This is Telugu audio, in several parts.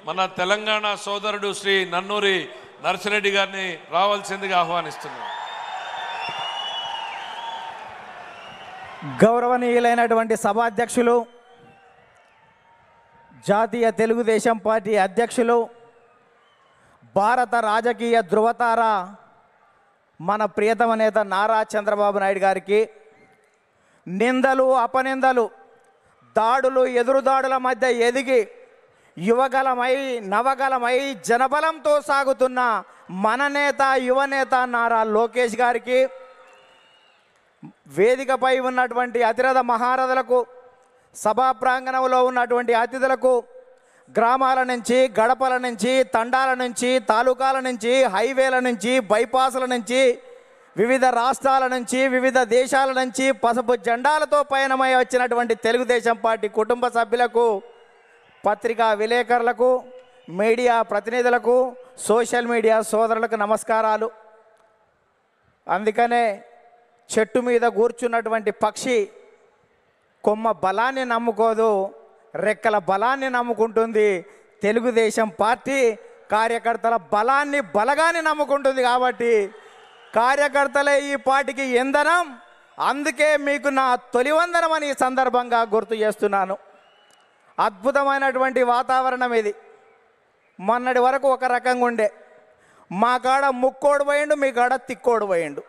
మన తెలంగాణ సోదరుడు శ్రీ నన్నూరి నర్సిరెడ్డి గారిని రావాల్సిందిగా ఆహ్వానిస్తున్నాం. గౌరవనీయులైనటువంటి సభాధ్యక్షులు, జాతీయ తెలుగుదేశం పార్టీ అధ్యక్షులు, భారత రాజకీయ ధృవతార మన ప్రియతమ నేత నారా చంద్రబాబు నాయుడు గారికి నిందలు, అపనిందలు, దాడులు, ఎదురుదాడుల మధ్య ఎదిగి యువగలమై నవగలమై జనబలంతో సాగుతున్న మన నేత, యువనేత నారా లోకేష్ గారికి, వేదికపై ఉన్నటువంటి అతిరథ మహారథులకు, సభా ప్రాంగణంలో ఉన్నటువంటి అతిథులకు, గ్రామాల నుంచి, గడపల నుంచి, తండాల నుంచి, తాలూకాల నుంచి, హైవేల నుంచి, బైపాసుల నుంచి, వివిధ రాష్ట్రాల నుంచి, వివిధ దేశాల నుంచి పసుపు జెండాలతో పయనమై వచ్చినటువంటి తెలుగుదేశం పార్టీ కుటుంబ సభ్యులకు, పత్రికా విలేకరులకు, మీడియా ప్రతినిధులకు, సోషల్ మీడియా సోదరులకు నమస్కారాలు. అందుకనే చెట్టు మీద కూర్చున్నటువంటి పక్షి కొమ్మ బలాన్ని నమ్ముకోదు, రెక్కల బలాన్ని నమ్ముకుంటుంది. తెలుగుదేశం పార్టీ కార్యకర్తల బలగాన్ని నమ్ముకుంటుంది. కాబట్టి కార్యకర్తలే ఈ పార్టీకి ఇంధనం. అందుకే మీకు నా తొలి వందనం అని ఈ సందర్భంగా గుర్తు చేస్తున్నాను. అద్భుతమైనటువంటి వాతావరణం ఇది. మొన్నటి వరకు ఒక రకంగా ఉండే, మా కాడ ముక్కోడు పోయిండు, మీ కాడ తిక్కోడు పోయిండు.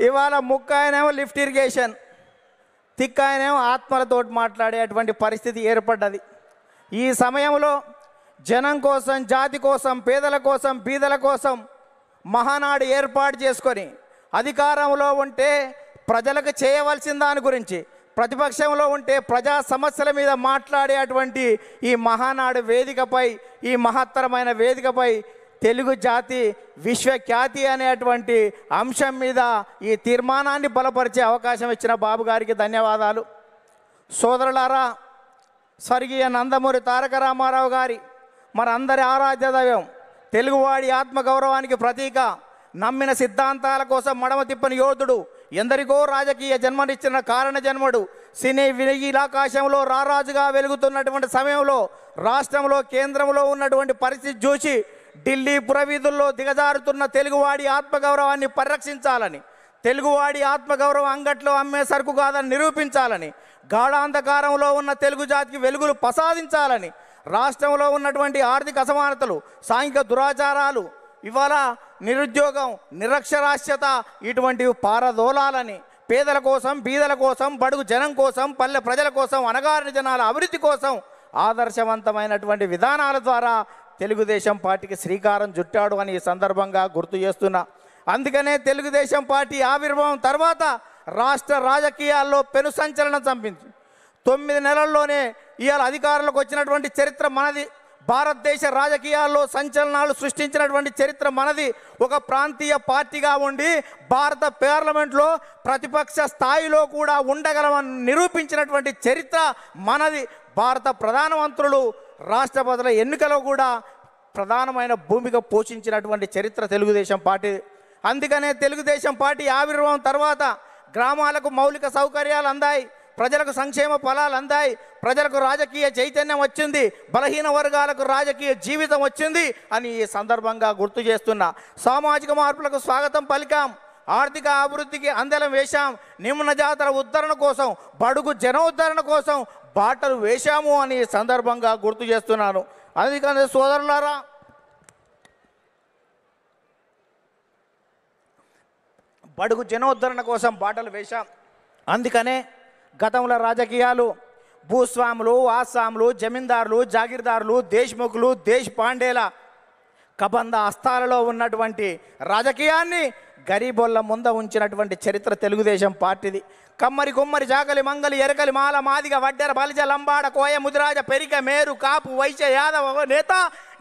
ఇవాళ ముక్క ఆయనేమో లిఫ్ట్ ఇరిగేషన్, తిక్క ఆయనేమో ఆత్మలతోటి మాట్లాడేటువంటి పరిస్థితి ఏర్పడ్డది. ఈ సమయంలో జనం కోసం, జాతి కోసం, పేదల కోసం, బీదల కోసం మహానాడు ఏర్పాటు చేసుకొని అధికారంలో ఉంటే ప్రజలకు చేయవలసిన దాని గురించి, ప్రతిపక్షంలో ఉంటే ప్రజా సమస్యల మీద మాట్లాడేటువంటి ఈ మహానాడు వేదికపై, ఈ మహత్తరమైన వేదికపై తెలుగు జాతి విశ్వఖ్యాతి అనేటువంటి అంశం మీద ఈ తీర్మానాన్ని బలపరిచే అవకాశం ఇచ్చిన బాబు గారికి ధన్యవాదాలు. సోదరులారా, స్వర్గీయ నందమూరి తారక రామారావు గారి మనందరి ఆరాధ్య దైవం, తెలుగువాడి ఆత్మగౌరవానికి ప్రతీక, నమ్మిన సిద్ధాంతాల కోసం మడమ తిప్పని యోధుడు, ఎందరికో రాజకీయ జన్మనిచ్చిన కారణ జన్మడు, సినీ వినీలాకాశంలో రారాజుగా వెలుగుతున్నటువంటి సమయంలో రాష్ట్రంలో, కేంద్రంలో ఉన్నటువంటి పరిస్థితి చూసి ఢిల్లీ పురవీధుల్లో దిగజారుతున్న తెలుగువాడి ఆత్మగౌరవాన్ని పరిరక్షించాలని, తెలుగువాడి ఆత్మగౌరవం అంగట్లో అమ్మే సరుకు కాదని నిరూపించాలని, గాఢాంధకారంలో ఉన్న తెలుగు జాతికి వెలుగులు ప్రసాదించాలని, రాష్ట్రంలో ఉన్నటువంటి ఆర్థిక అసమానతలు, సాంఘిక దురాచారాలు, ఇవాళ నిరుద్యోగం, నిరక్షరాస్యత ఇటువంటివి పారదోలాలని, పేదల కోసం, బీదల కోసం, బడుగు జనం కోసం, పల్లె ప్రజల కోసం, అణగారిన జనాల అభివృద్ధి కోసం ఆదర్శవంతమైనటువంటి విధానాల ద్వారా తెలుగుదేశం పార్టీకి శ్రీకారం చుట్టాడు అని ఈ సందర్భంగా గుర్తు చేస్తున్నా. అందుకనే తెలుగుదేశం పార్టీ ఆవిర్భావం తర్వాత రాష్ట్ర రాజకీయాల్లో పెను సంచలనం చంపింది. 9 నెలల్లోనే ఇవాళ అధికారంలోకి వచ్చినటువంటి చరిత్ర మనది. భారతదేశ రాజకీయాల్లో సంచలనాలు సృష్టించినటువంటి చరిత్ర మనది. ఒక ప్రాంతీయ పార్టీగా ఉండి భారత పార్లమెంట్లో ప్రతిపక్ష స్థాయిలో కూడా ఉండగలమని నిరూపించినటువంటి చరిత్ర మనది. భారత ప్రధానమంత్రులు, రాష్ట్రపతుల ఎన్నికలో కూడా ప్రధానమైన భూమిక పోషించినటువంటి చరిత్ర తెలుగుదేశం పార్టీ. అందుకనే తెలుగుదేశం పార్టీ ఆవిర్భావం తర్వాత గ్రామాలకు మౌలిక సౌకర్యాలు అందాయి, ప్రజలకు సంక్షేమ ఫలాలు అందాయి, ప్రజలకు రాజకీయ చైతన్యం వచ్చింది, బలహీన వర్గాలకు రాజకీయ జీవితం వచ్చింది అని ఈ సందర్భంగా గుర్తు చేస్తున్నా. సామాజిక మార్పులకు స్వాగతం పలికాం, ఆర్థిక అభివృద్ధికి అందలం వేశాం, నిమ్న జాతర ఉద్ధరణ కోసం, బడుగు జన ఉద్ధరణ కోసం బాటలు వేశాము అని సందర్భంగా గుర్తు చేస్తున్నాను. అందుకని సోదరులారా, బడుగు జనోద్ధరణ కోసం బాటలు వేశాం. అందుకనే గతంలో రాజకీయాలు భూస్వాములు, ఆసాములు, జమీందారులు, జాగీర్దారులు, దేశ్ముఖులు, దేశ్ పాండేల కబంధ హస్తాలలో ఉన్నటువంటి రాజకీయాన్ని గరీబోళ్ళ ముంద ఉంచినటువంటి చరిత్ర తెలుగుదేశం పార్టీది. కమ్మరి, కుమ్మరి, జాగలి, మంగలి, ఎరకలి, మాల, మాదిగ, వడ్డెర, బలిజ, లంబాడ, కోయ, ముదిరాజ, పెరిక, మేరు, కాపు, వైశ్య, యాదవ నేత,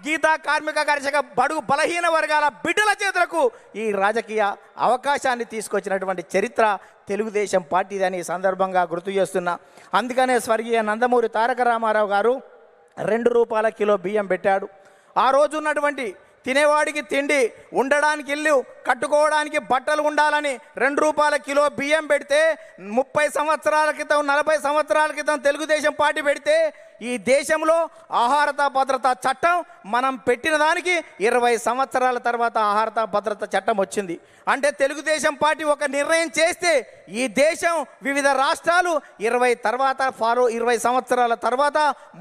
గీత, కార్మిక, కర్షక, బడుగు బలహీన వర్గాల బిడ్డల చేతులకు ఈ రాజకీయ అవకాశాన్ని తీసుకొచ్చినటువంటి చరిత్ర తెలుగుదేశం పార్టీదని ఈ సందర్భంగా గుర్తు చేస్తున్నా. అందుకనే స్వర్గీయ నందమూరి తారక రామారావు గారు 2 రూపాయల కిలో బియ్యం పెట్టాడు. ఆ రోజు ఉన్నటువంటి తినేవాడికి తిండి, ఉండడానికి ఇల్లు, కట్టుకోవడానికి బట్టలు ఉండాలని 2 రూపాయల కిలో బియ్యం పెడితే 30 సంవత్సరాల క్రితం 40 సంవత్సరాల క్రితం తెలుగుదేశం పార్టీ పెడితే ఈ దేశంలో ఆహార భద్రతా చట్టం మనం పెట్టిన దానికి 20 సంవత్సరాల తర్వాత ఆహార భద్రతా చట్టం వచ్చింది. అంటే తెలుగుదేశం పార్టీ ఒక నిర్ణయం చేస్తే ఈ దేశం వివిధ రాష్ట్రాలు 20 సంవత్సరాల తర్వాత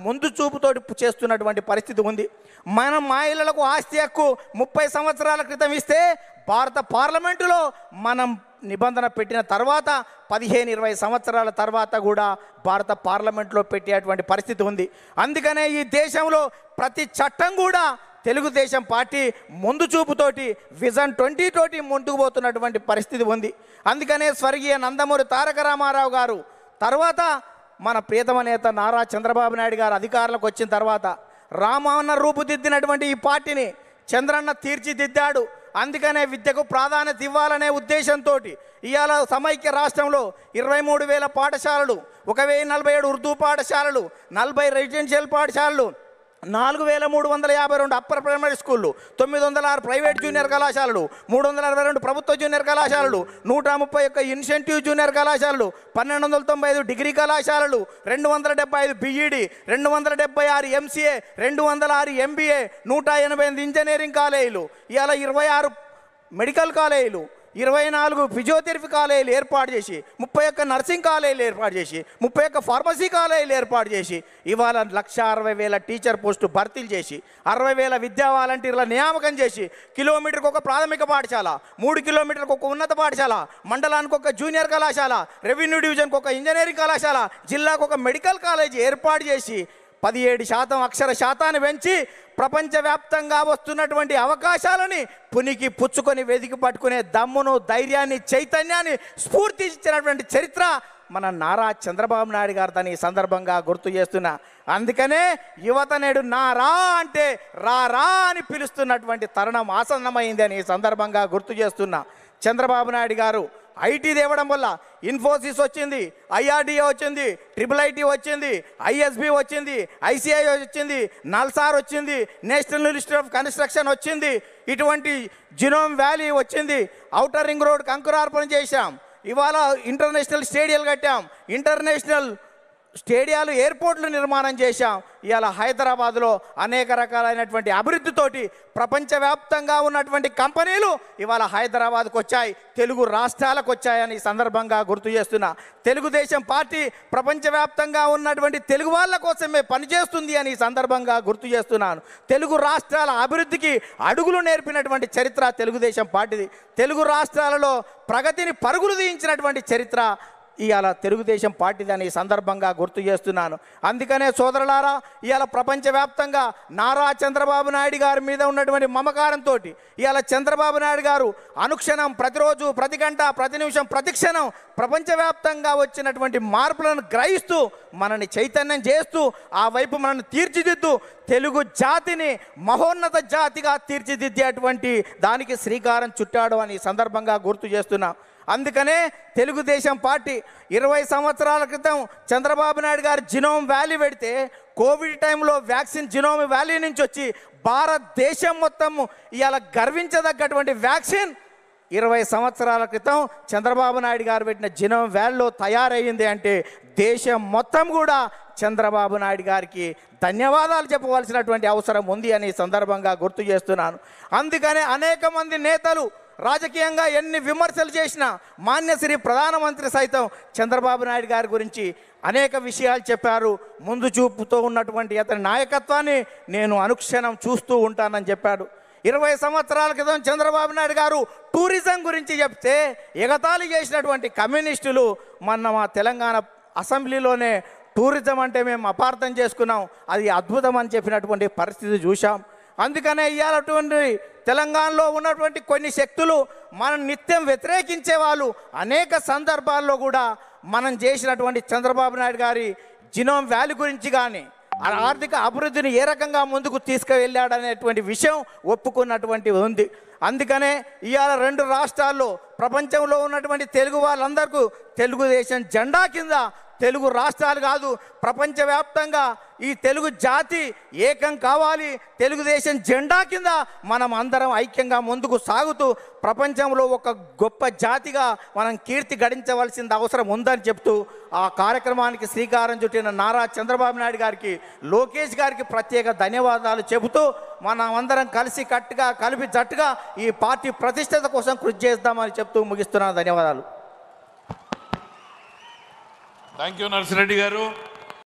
ముందు చూపుతోటి చేస్తున్నటువంటి పరిస్థితి ఉంది. మనం మహిళలకు ఆస్తి హక్కు 30 సంవత్సరాల క్రితం ఇస్తే భారత పార్లమెంటులో మనం నిబంధన పెట్టిన తర్వాత 15-20 సంవత్సరాల తర్వాత కూడా భారత పార్లమెంట్లో పెట్టేటువంటి పరిస్థితి ఉంది. అందుకనే ఈ దేశంలో ప్రతి చట్టం కూడా తెలుగుదేశం పార్టీ ముందు చూపుతోటి విజన్ 20 తోటి ముందుకు పోతున్నటువంటి పరిస్థితి ఉంది. అందుకనే స్వర్గీయ నందమూరి తారక రామారావు గారు తర్వాత మన ప్రియతమ నేత నారా చంద్రబాబు నాయుడు గారు అధికారంలోకి వచ్చిన తర్వాత రామన్న రూపుదిద్దినటువంటి ఈ పార్టీని చంద్రన్న తీర్చిదిద్దాడు. అందుకనే విద్యకు ప్రాధాన్యత ఇవ్వాలనే ఉద్దేశంతో ఇవాళ సమైక్య రాష్ట్రంలో 23,000 పాఠశాలలు, 1,047 ఉర్దూ పాఠశాలలు, 40 రెసిడెన్షియల్ పాఠశాలలు, 4,352 అప్పర్ ప్రైమరీ స్కూళ్ళు, 906 ప్రైవేట్ జూనియర్ కళాశాలలు, 362 ప్రభుత్వ జూనియర్ కళాశాలలు, 131 ఇన్సెంటివ్ జూనియర్ కళాశాలలు, 1,295 డిగ్రీ కళాశాలలు, 275 బీఈడి, 276 ఎంసీఏ, 206 ఎంబీఏ, 188 ఇంజనీరింగ్ కాలేజీలు, ఇవాళ 26 మెడికల్ కాలేజీలు, 24 ఫిజియోథెరపీ కాలేజీలు ఏర్పాటు చేసి, 31 నర్సింగ్ కాలేజీలు ఏర్పాటు చేసి, 31 ఫార్మసీ కాలేజీలు ఏర్పాటు చేసి, ఇవాళ 1,60,000 టీచర్ పోస్టు భర్తీలు చేసి, 60,000 విద్యా వాలంటీర్ల నియామకం చేసి, కిలోమీటర్కి ఒక ప్రాథమిక పాఠశాల, 3 కిలోమీటర్లకు ఒక ఉన్నత పాఠశాల, మండలానికి ఒక జూనియర్ కళాశాల, రెవెన్యూ డివిజన్కి ఒక ఇంజనీరింగ్ కళాశాల, జిల్లాకు ఒక మెడికల్ కాలేజీ ఏర్పాటు చేసి 17% అక్షర శాతాన్ని పెంచి ప్రపంచవ్యాప్తంగా వస్తున్నటువంటి అవకాశాలని పునికి పుచ్చుకొని వెతికి పట్టుకునే దమ్మును, ధైర్యాన్ని, చైతన్యాన్ని, స్ఫూర్తి ఇచ్చినటువంటి చరిత్ర మన నారా చంద్రబాబు నాయుడు గారిని ఈ సందర్భంగా గుర్తు చేస్తున్నా. అందుకనే యువత నేడు నారా అంటే రా అని పిలుస్తున్నటువంటి తరుణం ఆసన్నమైంది అని ఈ సందర్భంగా గుర్తు చేస్తున్నా. చంద్రబాబు నాయుడు గారు ఐటీ తేవడం వల్ల ఇన్ఫోసిస్ వచ్చింది, ఐఆర్డీఏ వచ్చింది, IIIT వచ్చింది, ఐఎస్బి వచ్చింది, ఐసిఐ వచ్చింది, నల్సార్ వచ్చింది, నేషనల్ ఇన్స్టిట్యూట్ ఆఫ్ కన్స్ట్రక్షన్ వచ్చింది, ఇటువంటి జినోమ్ వ్యాలీ వచ్చింది, ఔటర్ రింగ్ రోడ్ అంకురార్పణ చేశాం, ఇవాళ ఇంటర్నేషనల్ స్టేడియాలు కట్టాం, ఇంటర్నేషనల్ స్టేడియాలు, ఎయిర్పోర్ట్లు నిర్మాణం చేశాం. ఇవాళ హైదరాబాద్లో అనేక రకాలైనటువంటి అభివృద్ధితోటి ప్రపంచవ్యాప్తంగా ఉన్నటువంటి కంపెనీలు ఇవాళ హైదరాబాద్కు వచ్చాయి, తెలుగు రాష్ట్రాలకు వచ్చాయని సందర్భంగా గుర్తు చేస్తున్నా. తెలుగుదేశం పార్టీ ప్రపంచవ్యాప్తంగా ఉన్నటువంటి తెలుగు వాళ్ళ కోసమే పనిచేస్తుంది అని సందర్భంగా గుర్తు చేస్తున్నాను. తెలుగు రాష్ట్రాల అభివృద్ధికి అడుగులు నేర్పినటువంటి చరిత్ర తెలుగుదేశం పార్టీది. తెలుగు రాష్ట్రాలలో ప్రగతిని పరుగులు తీయించినటువంటి చరిత్ర ఇవాళ తెలుగుదేశం పార్టీదని ఈ సందర్భంగా గుర్తు చేస్తున్నాను. అందుకనే సోదరులారా, ఇవాళ ప్రపంచవ్యాప్తంగా నారా చంద్రబాబు నాయుడు గారి మీద ఉన్నటువంటి మమకారంతో ఇవాళ చంద్రబాబు నాయుడు గారు అనుక్షణం, ప్రతిరోజు, ప్రతి గంట, ప్రతి నిమిషం, ప్రతి క్షణం ప్రపంచవ్యాప్తంగా వచ్చినటువంటి మార్పులను గ్రహిస్తూ మనని చైతన్యం చేస్తూ ఆ వైపు మనల్ని తీర్చిదిద్దు తెలుగు జాతిని మహోన్నత జాతిగా తీర్చిదిద్దేటువంటి దానికి శ్రీకారం చుట్టాడు అని సందర్భంగా గుర్తు చేస్తున్నాం. అందుకనే తెలుగుదేశం పార్టీ 20 సంవత్సరాల క్రితం చంద్రబాబు నాయుడు గారు జినోమ్ వ్యాలీ పెడితే కోవిడ్ టైంలో వ్యాక్సిన్ జినోమ్ వ్యాలీ నుంచి వచ్చి భారతదేశం మొత్తం ఇవాళ గర్వించదగ్గటువంటి వ్యాక్సిన్ 20 సంవత్సరాల క్రితం చంద్రబాబు నాయుడు గారు పెట్టిన జినోమ్ వ్యాలీలో తయారయ్యింది అంటే దేశం మొత్తం కూడా చంద్రబాబు నాయుడు గారికి ధన్యవాదాలు చెప్పవలసినటువంటి అవసరం ఉంది అని సందర్భంగా గుర్తు చేస్తున్నాను. అందుకనే అనేక మంది నేతలు రాజకీయంగా ఎన్ని విమర్శలు చేసినా మాన్యశ్రీ ప్రధానమంత్రి సైతం చంద్రబాబు నాయుడు గారి గురించి అనేక విషయాలు చెప్పారు. ముందు చూపుతో ఉన్నటువంటి అతని నాయకత్వాన్ని నేను అనుక్షణం చూస్తూ ఉంటానని చెప్పాడు. 20 సంవత్సరాల క్రితం చంద్రబాబు నాయుడు గారు టూరిజం గురించి చెప్తే ఎగతాళి చేసినటువంటి కమ్యూనిస్టులు మొన్న మా తెలంగాణ అసెంబ్లీలోనే టూరిజం అంటే మేము అపార్థం చేసుకున్నాం, అది అద్భుతం అని చెప్పినటువంటి పరిస్థితి చూసాం. అందుకనే ఇవాళటువంటి తెలంగాణలో ఉన్నటువంటి కొన్ని శక్తులు మనం నిత్యం వ్యతిరేకించే వాళ్ళు అనేక సందర్భాల్లో కూడా మనం చేసినటువంటి చంద్రబాబు నాయుడు గారి జినోమ్ వ్యాలీ గురించి కానీ ఆర్థిక అభివృద్ధిని ఏ రకంగా ముందుకు తీసుకువెళ్ళాడనేటువంటి విషయం ఒప్పుకున్నటువంటి ఉంది. అందుకనే ఇవాళ 2 రాష్ట్రాల్లో ప్రపంచంలో ఉన్నటువంటి తెలుగు వాళ్ళందరికీ తెలుగుదేశం జెండా కింద తెలుగు రాష్ట్రాలు కాదు ప్రపంచవ్యాప్తంగా ఈ తెలుగు జాతి ఏకం కావాలి. తెలుగుదేశం జెండా కింద మనం అందరం ఐక్యంగా ముందుకు సాగుతూ ప్రపంచంలో ఒక గొప్ప జాతిగా మనం కీర్తి గడించవలసిన అవసరం ఉందని చెప్తూ ఆ కార్యక్రమానికి శ్రీకారం చుట్టిన నారా చంద్రబాబు నాయుడు గారికి, లోకేష్ గారికి ప్రత్యేక ధన్యవాదాలు చెబుతూ మనం అందరం కలిసి కట్టుగా కలిపి జట్టుగా ఈ పార్టీ ప్రతిష్టత కోసం కృషి చేద్దామని చెప్తూ ముగిస్తున్నాను. ధన్యవాదాలు. థ్యాంక్ యూ నర్సిరెడ్డి గారు.